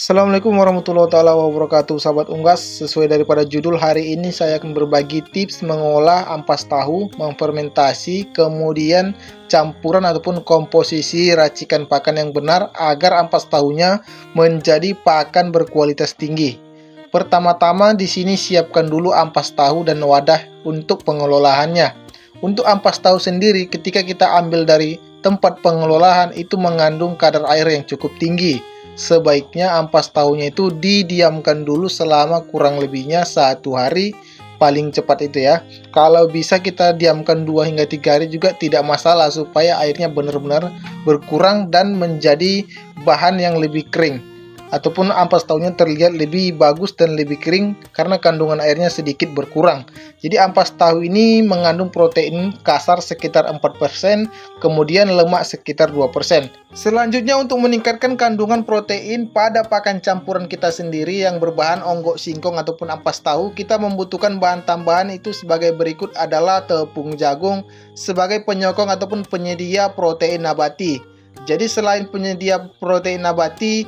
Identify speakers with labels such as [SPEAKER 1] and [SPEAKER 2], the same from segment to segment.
[SPEAKER 1] Assalamualaikum warahmatullahi wabarakatuh, sahabat unggas. Sesuai daripada judul, hari ini saya akan berbagi tips mengolah ampas tahu, memfermentasi, kemudian campuran ataupun komposisi racikan pakan yang benar agar ampas tahunya menjadi pakan berkualitas tinggi. Pertama-tama di sini siapkan dulu ampas tahu dan wadah untuk pengelolaannya. Untuk ampas tahu sendiri, ketika kita ambil dari tempat pengelolaan itu mengandung kadar air yang cukup tinggi. Sebaiknya ampas tahunya itu didiamkan dulu selama kurang lebihnya 1 hari, paling cepat itu ya. Kalau bisa kita diamkan 2 hingga 3 hari juga tidak masalah, supaya airnya benar-benar berkurang dan menjadi bahan yang lebih kering, ataupun ampas tahunya terlihat lebih bagus dan lebih kering karena kandungan airnya sedikit berkurang. Jadi ampas tahu ini mengandung protein kasar sekitar 4%, kemudian lemak sekitar 2%. Selanjutnya, untuk meningkatkan kandungan protein pada pakan campuran kita sendiri yang berbahan onggok singkong ataupun ampas tahu, kita membutuhkan bahan tambahan itu sebagai berikut adalah tepung jagung sebagai penyokong ataupun penyedia protein nabati. Jadi selain penyedia protein nabati,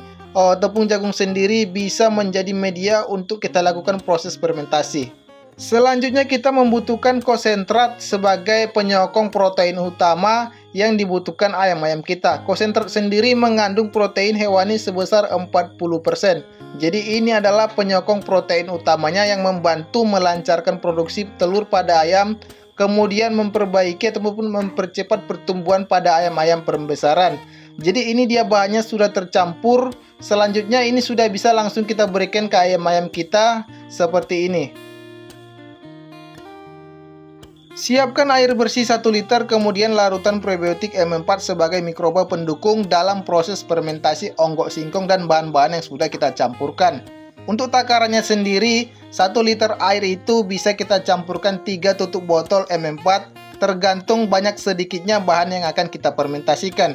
[SPEAKER 1] tepung jagung sendiri bisa menjadi media untuk kita lakukan proses fermentasi. Selanjutnya kita membutuhkan konsentrat sebagai penyokong protein utama yang dibutuhkan ayam-ayam kita. Konsentrat sendiri mengandung protein hewani sebesar 40%. Jadi ini adalah penyokong protein utamanya yang membantu melancarkan produksi telur pada ayam, kemudian memperbaiki ataupun mempercepat pertumbuhan pada ayam-ayam pembesaran. Jadi ini dia bahannya sudah tercampur. Selanjutnya ini sudah bisa langsung kita berikan ke ayam-ayam kita seperti ini. Siapkan air bersih 1 liter, kemudian larutan prebiotik M4 sebagai mikroba pendukung dalam proses fermentasi onggok singkong dan bahan-bahan yang sudah kita campurkan. Untuk takarannya sendiri, 1 liter air itu bisa kita campurkan 3 tutup botol M4, tergantung banyak sedikitnya bahan yang akan kita fermentasikan.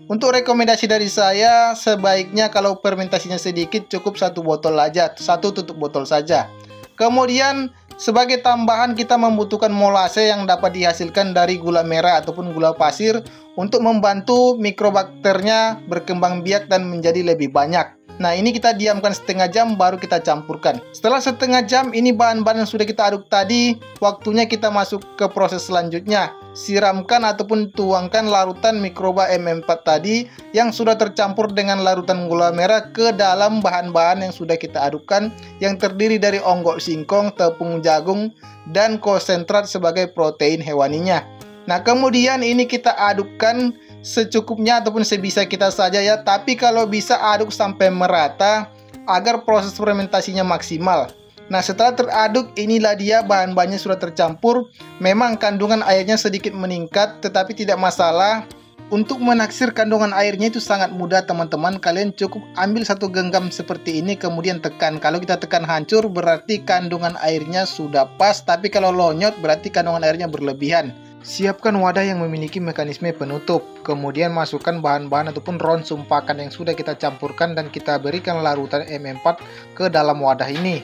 [SPEAKER 1] Untuk rekomendasi dari saya, sebaiknya kalau fermentasinya sedikit cukup 1 botol aja, 1 tutup botol saja. Kemudian sebagai tambahan kita membutuhkan molase yang dapat dihasilkan dari gula merah ataupun gula pasir untuk membantu mikrobakternya berkembang biak dan menjadi lebih banyak. Nah, ini kita diamkan setengah jam baru kita campurkan. Setelah setengah jam ini bahan-bahan yang sudah kita aduk tadi, waktunya kita masuk ke proses selanjutnya. Siramkan ataupun tuangkan larutan mikroba M4 tadi yang sudah tercampur dengan larutan gula merah ke dalam bahan-bahan yang sudah kita adukkan, yang terdiri dari onggok singkong, tepung jagung, dan konsentrat sebagai protein hewaninya. Nah, kemudian ini kita adukkan secukupnya ataupun sebisa kita saja ya, tapi kalau bisa aduk sampai merata agar proses fermentasinya maksimal. Nah, setelah teraduk, inilah dia bahan-bahannya sudah tercampur. Memang kandungan airnya sedikit meningkat, tetapi tidak masalah. Untuk menaksir kandungan airnya itu sangat mudah teman-teman. Kalian cukup ambil 1 genggam seperti ini, kemudian tekan. Kalau kita tekan hancur berarti kandungan airnya sudah pas, tapi kalau lonyot berarti kandungan airnya berlebihan. Siapkan wadah yang memiliki mekanisme penutup, kemudian masukkan bahan-bahan ataupun ronsum pakan yang sudah kita campurkan dan kita berikan larutan M4 ke dalam wadah ini.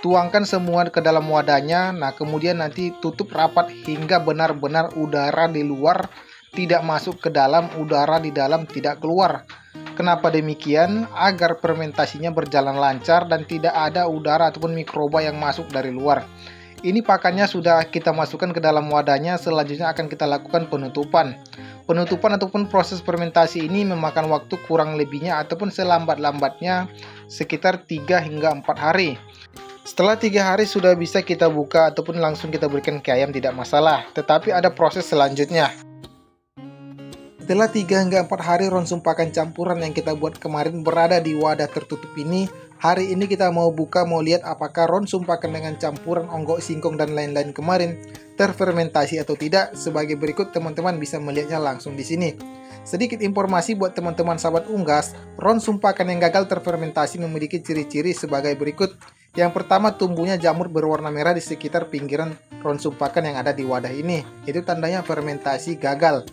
[SPEAKER 1] Tuangkan semua ke dalam wadahnya. Nah, kemudian nanti tutup rapat hingga benar-benar udara di luar tidak masuk ke dalam, udara di dalam tidak keluar. Kenapa demikian? Agar fermentasinya berjalan lancar dan tidak ada udara ataupun mikroba yang masuk dari luar. Ini pakannya sudah kita masukkan ke dalam wadahnya. Selanjutnya akan kita lakukan penutupan. Penutupan ataupun proses fermentasi ini memakan waktu kurang lebihnya ataupun selambat-lambatnya sekitar 3 hingga 4 hari. Setelah 3 hari sudah bisa kita buka ataupun langsung kita berikan ke ayam, tidak masalah. Tetapi ada proses selanjutnya. Setelah 3 hingga 4 hari ronsum pakan campuran yang kita buat kemarin berada di wadah tertutup ini, hari ini kita mau buka, mau lihat apakah ronsum pakan dengan campuran onggok singkong dan lain-lain kemarin terfermentasi atau tidak. Sebagai berikut, teman-teman bisa melihatnya langsung di sini. Sedikit informasi buat teman-teman sahabat unggas, ronsum pakan yang gagal terfermentasi memiliki ciri-ciri sebagai berikut. Yang pertama, tumbuhnya jamur berwarna merah di sekitar pinggiran ronsum pakan yang ada di wadah ini. Itu tandanya fermentasi gagal.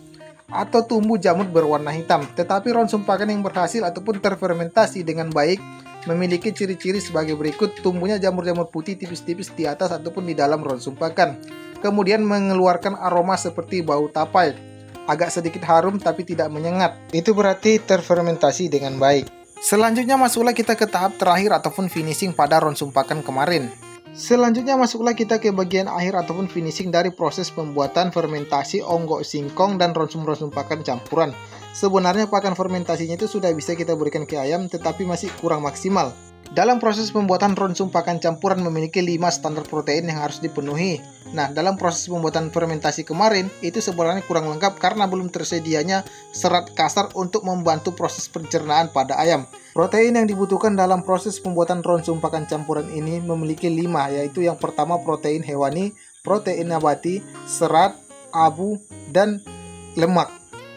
[SPEAKER 1] Atau tumbuh jamur berwarna hitam. Tetapi ronsum pakan yang berhasil ataupun terfermentasi dengan baik memiliki ciri-ciri sebagai berikut. Tumbuhnya jamur-jamur putih tipis-tipis di atas ataupun di dalam ronsum pakan. Kemudian mengeluarkan aroma seperti bau tapai. Agak sedikit harum tapi tidak menyengat. Itu berarti terfermentasi dengan baik. Selanjutnya masuklah kita ke tahap terakhir ataupun finishing pada ronsum pakan kemarin. Selanjutnya masuklah kita ke bagian akhir ataupun finishing dari proses pembuatan fermentasi onggok singkong dan ronsum-ronsum pakan campuran. Sebenarnya pakan fermentasinya itu sudah bisa kita berikan ke ayam, tetapi masih kurang maksimal. Dalam proses pembuatan ronsum pakan campuran memiliki 5 standar protein yang harus dipenuhi. Nah, dalam proses pembuatan fermentasi kemarin, itu sebenarnya kurang lengkap karena belum tersedianya serat kasar untuk membantu proses pencernaan pada ayam. Protein yang dibutuhkan dalam proses pembuatan ronsum pakan campuran ini memiliki 5, yaitu yang pertama protein hewani, protein nabati, serat, abu, dan lemak.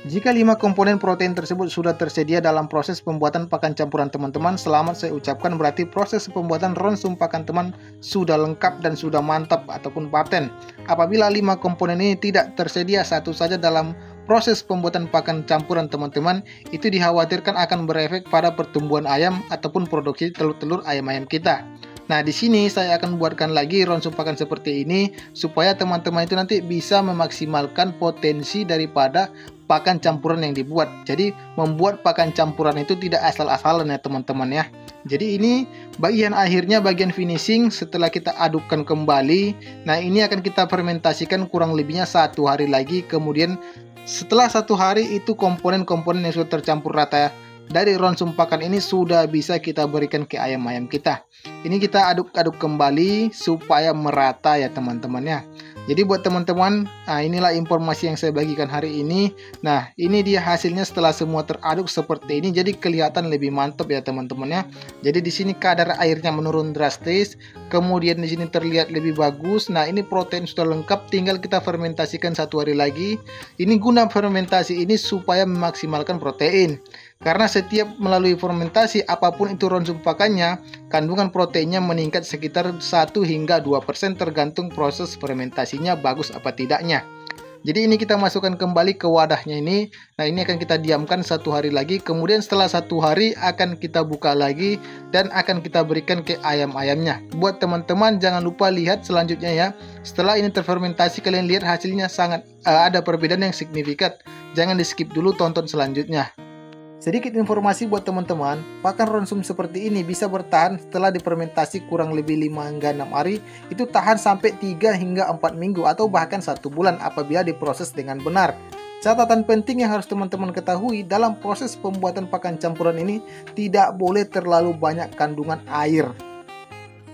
[SPEAKER 1] Jika 5 komponen protein tersebut sudah tersedia dalam proses pembuatan pakan campuran teman-teman, selamat saya ucapkan, berarti proses pembuatan ronsum pakan teman sudah lengkap dan sudah mantap ataupun paten. Apabila 5 komponen ini tidak tersedia satu saja dalam proses pembuatan pakan campuran teman-teman, itu dikhawatirkan akan berefek pada pertumbuhan ayam ataupun produksi telur-telur ayam-ayam kita. Nah, di sini saya akan buatkan lagi ronsum pakan seperti ini supaya teman-teman itu nanti bisa memaksimalkan potensi daripada pakan campuran yang dibuat. Jadi, membuat pakan campuran itu tidak asal-asalan ya teman-teman ya. Jadi ini bagian akhirnya, bagian finishing setelah kita adukkan kembali. Nah, ini akan kita fermentasikan kurang lebihnya 1 hari lagi. Kemudian setelah 1 hari itu komponen-komponen yang sudah tercampur rata dari ronsum pakan ini sudah bisa kita berikan ke ayam-ayam kita. Ini kita aduk-aduk kembali supaya merata ya teman-teman ya. Jadi buat teman-teman, inilah informasi yang saya bagikan hari ini. Nah, ini dia hasilnya setelah semua teraduk seperti ini. Jadi kelihatan lebih mantap ya teman-teman ya. Jadi di sini kadar airnya menurun drastis. Kemudian di sini terlihat lebih bagus. Nah, ini protein sudah lengkap, tinggal kita fermentasikan 1 hari lagi. Ini guna fermentasi ini supaya memaksimalkan protein. Karena setiap melalui fermentasi apapun itu ronsum pakannya, kandungan proteinnya meningkat sekitar 1 hingga 2% tergantung proses fermentasinya bagus apa tidaknya. Jadi ini kita masukkan kembali ke wadahnya ini. Nah, ini akan kita diamkan 1 hari lagi. Kemudian setelah 1 hari akan kita buka lagi dan akan kita berikan ke ayam-ayamnya. Buat teman-teman jangan lupa lihat selanjutnya ya. Setelah ini terfermentasi, kalian lihat hasilnya sangat ada perbedaan yang signifikan. Jangan di skip dulu, tonton selanjutnya. Sedikit informasi buat teman-teman, pakan ronsum seperti ini bisa bertahan setelah difermentasi kurang lebih 5 hingga 6 hari, itu tahan sampai 3 hingga 4 minggu atau bahkan 1 bulan apabila diproses dengan benar. Catatan penting yang harus teman-teman ketahui, dalam proses pembuatan pakan campuran ini tidak boleh terlalu banyak kandungan air.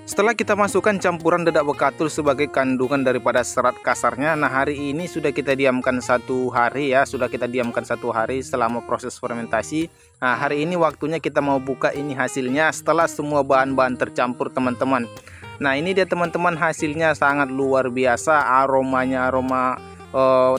[SPEAKER 2] Setelah kita masukkan campuran dedak bekatul sebagai kandungan daripada serat kasarnya, nah hari ini sudah kita diamkan 1 hari ya, sudah kita diamkan 1 hari selama proses fermentasi. Nah hari ini waktunya kita mau buka ini hasilnya setelah semua bahan-bahan tercampur teman-teman. Nah ini dia teman-teman, hasilnya sangat luar biasa, aromanya aroma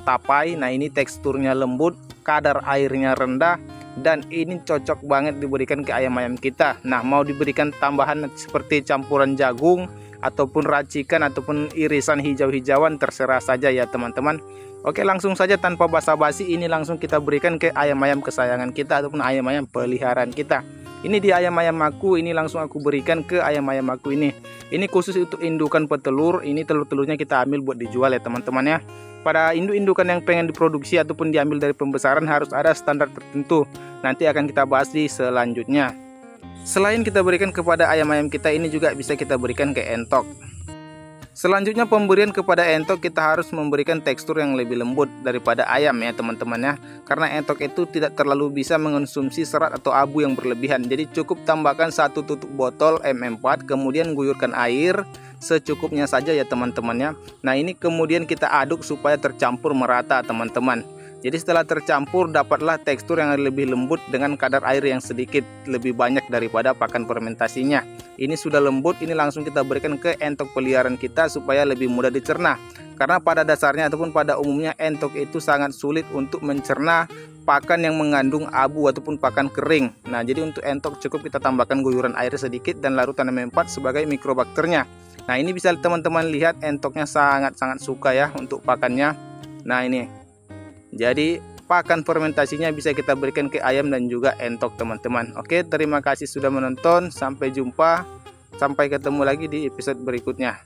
[SPEAKER 2] tapai. Nah ini teksturnya lembut, kadar airnya rendah. Dan ini cocok banget diberikan ke ayam-ayam kita. Nah mau diberikan tambahan seperti campuran jagung ataupun racikan ataupun irisan hijau-hijauan, terserah saja ya teman-teman. Oke, langsung saja tanpa basa-basi ini langsung kita berikan ke ayam-ayam kesayangan kita ataupun ayam-ayam peliharaan kita. Ini di ayam-ayam aku, ini langsung aku berikan ke ayam-ayam aku ini. Ini khusus untuk indukan petelur, ini telur-telurnya kita ambil buat dijual ya teman-teman ya. Pada induk-indukan yang pengen diproduksi ataupun diambil dari pembesaran harus ada standar tertentu. Nanti akan kita bahas di selanjutnya. Selain kita berikan kepada ayam-ayam kita, ini juga bisa kita berikan ke entok. Selanjutnya pemberian kepada entok kita harus memberikan tekstur yang lebih lembut daripada ayam ya teman-teman ya. Karena entok itu tidak terlalu bisa mengonsumsi serat atau abu yang berlebihan. Jadi cukup tambahkan 1 tutup botol M4, kemudian guyurkan air secukupnya saja ya teman-teman ya. Nah ini kemudian kita aduk supaya tercampur merata teman-teman. Jadi setelah tercampur dapatlah tekstur yang lebih lembut dengan kadar air yang sedikit lebih banyak daripada pakan fermentasinya. Ini sudah lembut, ini langsung kita berikan ke entok peliharaan kita supaya lebih mudah dicerna. Karena pada dasarnya ataupun pada umumnya entok itu sangat sulit untuk mencerna pakan yang mengandung abu ataupun pakan kering. Nah jadi untuk entok cukup kita tambahkan guyuran air sedikit dan larutan M4 sebagai mikrobakternya. Nah ini bisa teman-teman lihat entoknya sangat-sangat suka ya untuk pakannya. Nah ini. Jadi pakan fermentasinya bisa kita berikan ke ayam dan juga entok teman-teman. Oke, terima kasih sudah menonton. Sampai jumpa. Sampai ketemu lagi di episode berikutnya.